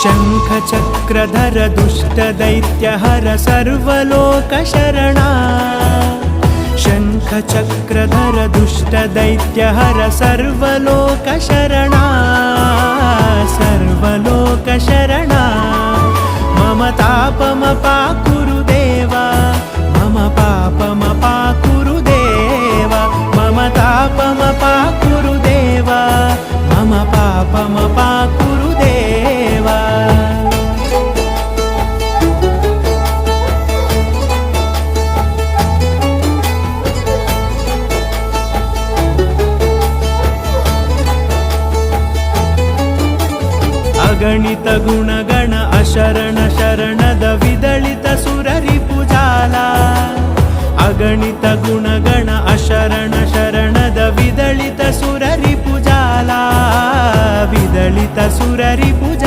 शङ्खचक्रधर दुष्टदैत्यहर सर्वलोकशरणा शङ्खचक्रधर दुष्टदैत्यहर सर्वलोकशरणा सर्वलोकशरणा मम तापमपाकुरु देवा मम पापमपाकुरु देवा मम तापमपाकुरु देवा मम पापमपाकुरु देवा अगणित गुणगण अशरण शरणद विदलित सुररिपुजाला अगणित गुणगण अशरण शरणद विदलित सुररिपुजाला विदलित सुररिपुजाला